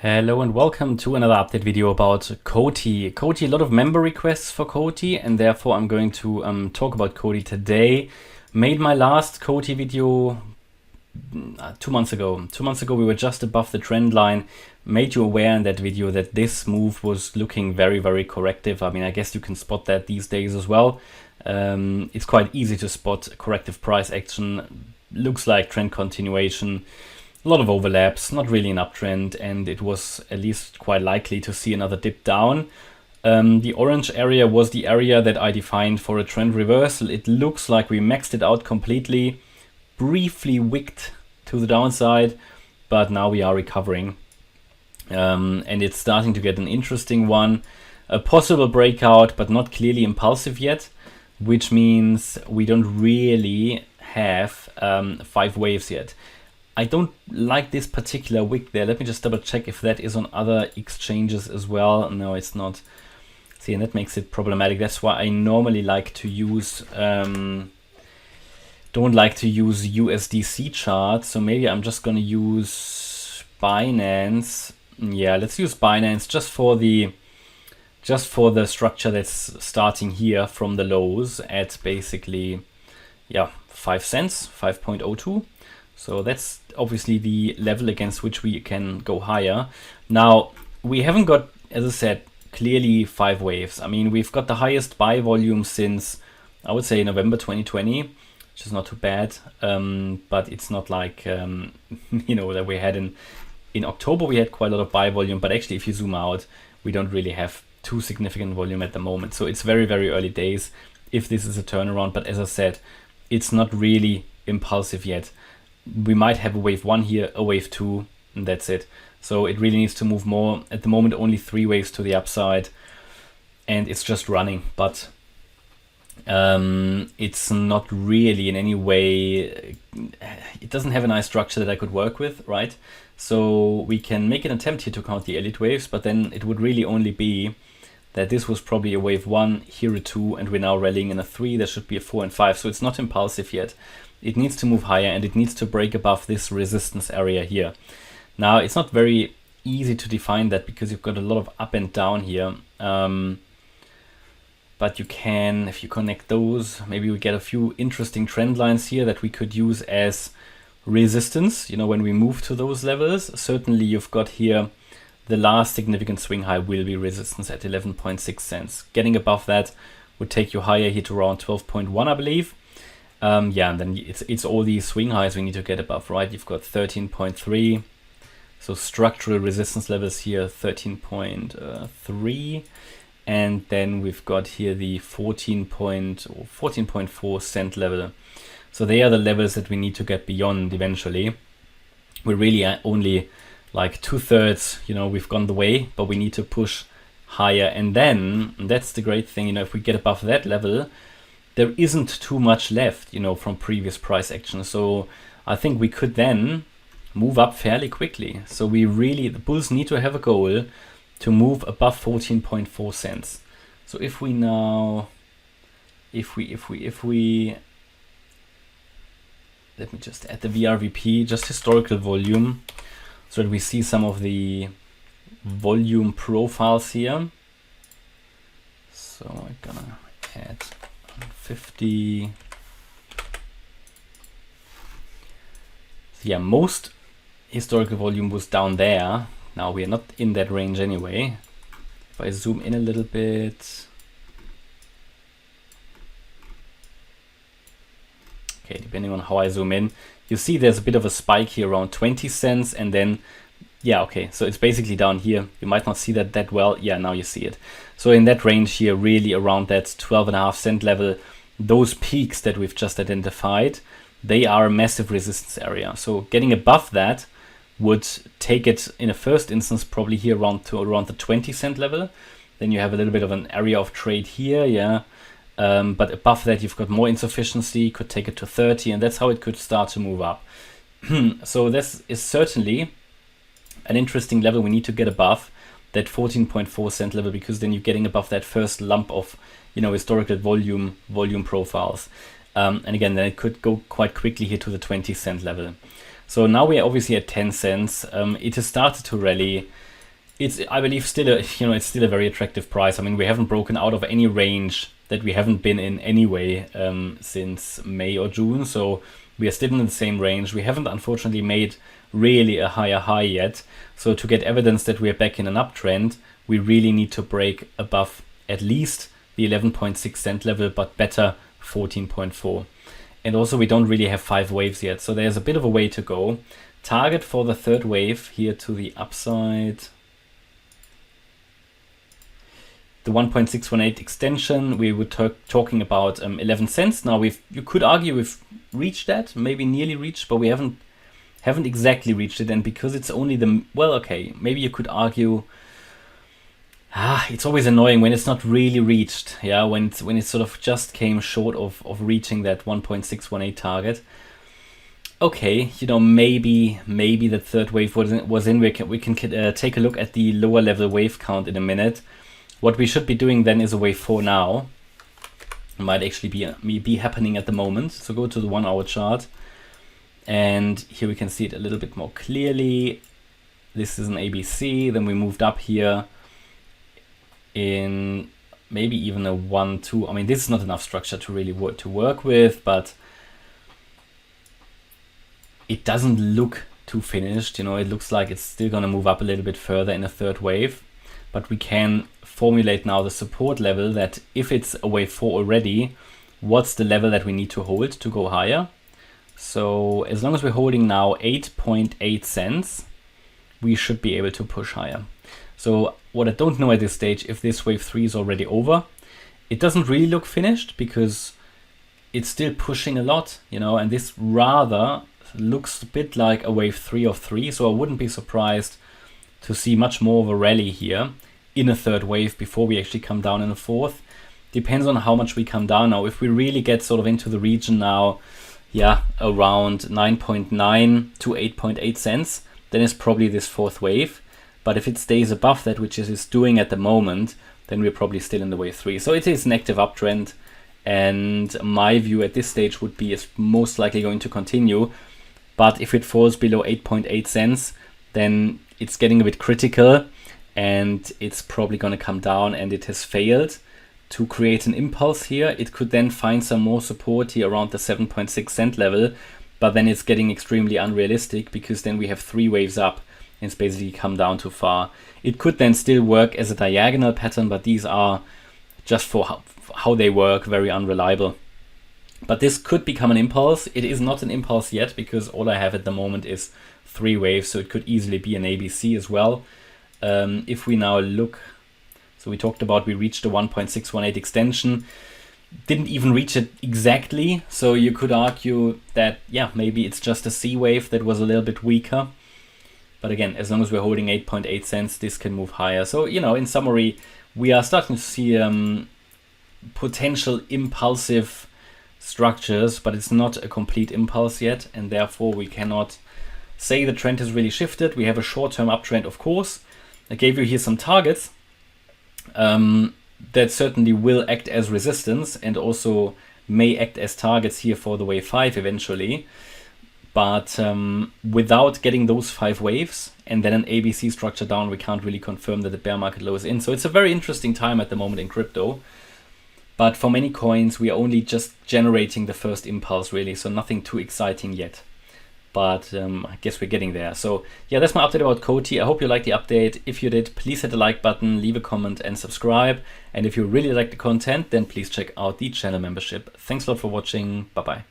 Hello and welcome to another update video about COTI. COTI, a lot of member requests for COTI, and therefore I'm going to talk about COTI today. Made my last COTI video 2 months ago. 2 months ago we were just above the trend line. Made you aware in that video that this move was looking very corrective. I mean, I guess you can spot that these days as well. It's quite easy to spot corrective price action. Looks like trend continuation. A lot of overlaps, not really an uptrend, and it was at least quite likely to see another dip down. The orange area was the area that I defined for a trend reversal. It looks like we maxed it out completely, briefly wicked to the downside, but now we are recovering. And it's starting to get an interesting one. A possible breakout, but not clearly impulsive yet, which means we don't really have 5 waves yet. I don't like this particular wick there. Let me just double check if that is on other exchanges as well. No, it's not. See, and that makes it problematic. That's why I normally like to use, don't like to use USDC charts. So maybe I'm just going to use Binance. Yeah, let's use Binance just for the structure that's starting here from the lows at basically, yeah, 5 cents, 5.02. So that's obviously the level against which we can go higher. Now, we haven't got, as I said, clearly 5 waves. I mean, we've got the highest buy volume since, I would say, November 2020, which is not too bad. But it's not like, you know, that we had in October, we had quite a lot of buy volume. But actually, if you zoom out, we don't really have too significant volume at the moment. So it's very early days if this is a turnaround. But as I said, it's not really impulsive yet. We might have a wave 1 here, a wave 2, and that's it. So it really needs to move more. At the moment, only 3 waves to the upside, and it's just running. But it's not really in any way, it doesn't have a nice structure that I could work with, right? So we can make an attempt here to count the elite waves, but then it would really only be that this was probably a wave 1, here a 2, and we're now rallying in a 3. There should be a 4 and 5, so it's not impulsive yet. It needs to move higher, and it needs to break above this resistance area here. Now, it's not very easy to define that because you've got a lot of up and down here. But you can, if you connect those, maybe we get a few interesting trend lines here that we could use as resistance, you know, when we move to those levels. Certainly, you've got here the last significant swing high will be resistance at 11.6 cents. Getting above that would take you higher here to around 12.1, I believe. Yeah, and then it's all these swing highs we need to get above, right? You've got 13.3, so structural resistance levels here, 13.3, and then we've got here the 14.4 cent level. So they are the levels that we need to get beyond eventually. We're really only like 2/3, you know, we've gone the way, but we need to push higher. And then, that's the great thing, you know, if we get above that level, there isn't too much left, you know, from previous price action. So I think we could then move up fairly quickly. So we really, the bulls need to have a goal to move above 14.4 cents. So if we now, if we, let me just add the VRVP, just historical volume, so that we see some of the volume profiles here. So I'm gonna add 50. Yeah, most historical volume was down there. Now we are not in that range anyway. If I zoom in a little bit. Okay, depending on how I zoom in, you see there's a bit of a spike here around 20 cents, and then yeah, okay, so it's basically down here. You might not see that well. Yeah, now you see it. So in that range here, really around that 12.5 cent level, those peaks that we've just identified, they are a massive resistance area. So getting above that would take it in a first instance probably here around the 20 cent level. Then you have a little bit of an area of trade here, yeah. But above that you've got more insufficiency, could take it to 30, and that's how it could start to move up. So this is certainly an interesting level we need to get above, that 14.4 cent level, because then you're getting above that first lump of, you know, historical volume profiles. And again, then it could go quite quickly here to the 20 cent level. So now we are obviously at 10 cents. It has started to rally. it's, I believe, still a, it's still a very attractive price. I mean, we haven't broken out of any range that we haven't been in anyway since May or June. So we are still in the same range. We haven't, unfortunately, made really a higher high yet. So to get evidence that we are back in an uptrend, we really need to break above at least the 11.6 cent level, but better 14.4. And also we don't really have 5 waves yet. So there's a bit of a way to go. Target for the third wave here to the upside. The 1.618 extension, we were talking about 11 cents. Now you could argue we've reached that, maybe nearly reached, but we haven't exactly reached it. And because it's only maybe you could argue, it's always annoying when it's not really reached. Yeah, when it sort of just came short of reaching that 1.618 target. Okay, maybe the third wave was in. We can take a look at the lower level wave count in a minute. What we should be doing then is a wave 4 now. It might actually be happening at the moment. So go to the 1 hour chart. And here we can see it a little bit more clearly. This is an ABC. Then we moved up here in maybe even a 1-2. I mean, this is not enough structure to really work with, but it doesn't look too finished. It looks like it's still going to move up a little bit further in a third wave. But we can formulate now the support level that if it's a wave 4 already, what's the level that we need to hold to go higher? So as long as we're holding now 8.8 cents, we should be able to push higher. So what I don't know at this stage, if this wave 3 is already over, it doesn't really look finished because it's still pushing a lot, and this rather looks a bit like a wave 3 of 3. So I wouldn't be surprised to see much more of a rally here in a third wave before we actually come down in a fourth. Depends on how much we come down now. If we really get sort of into the region now, around 9.9 to 8.8 cents, then it's probably this fourth wave. But if it stays above that, which it's doing at the moment, then we're probably still in the wave 3. So it is an active uptrend. And my view at this stage would be it's most likely going to continue. But if it falls below 8.8 cents, then it's getting a bit critical and it's probably going to come down, and it has failed to create an impulse here. It could then find some more support here around the 7.6 cent level, but then it's getting extremely unrealistic because then we have 3 waves up and it's basically come down too far. It could then still work as a diagonal pattern, but these are just for how they work, very unreliable. But this could become an impulse. It is not an impulse yet because all I have at the moment is 3 waves, so it could easily be an ABC as well. If we now look, so we talked about we reached the 1.618 extension, didn't even reach it exactly, so you could argue that maybe it's just a C wave that was a little bit weaker. But again, as long as we're holding 8.8 cents, this can move higher. So in summary, we are starting to see potential impulsive structures, but it's not a complete impulse yet, and therefore we cannot say the trend has really shifted. We have a short-term uptrend, of course. I gave you here some targets that certainly will act as resistance and also may act as targets here for the wave 5 eventually. But without getting those 5 waves and then an ABC structure down, we can't really confirm that the bear market low is in. So it's a very interesting time at the moment in crypto. But for many coins, we are only just generating the first impulse really. So nothing too exciting yet. But I guess we're getting there. So that's my update about COTI. I hope you liked the update. If you did, please hit the like button, leave a comment and subscribe. And if you really like the content, then please check out the channel membership. Thanks a lot for watching. Bye-bye.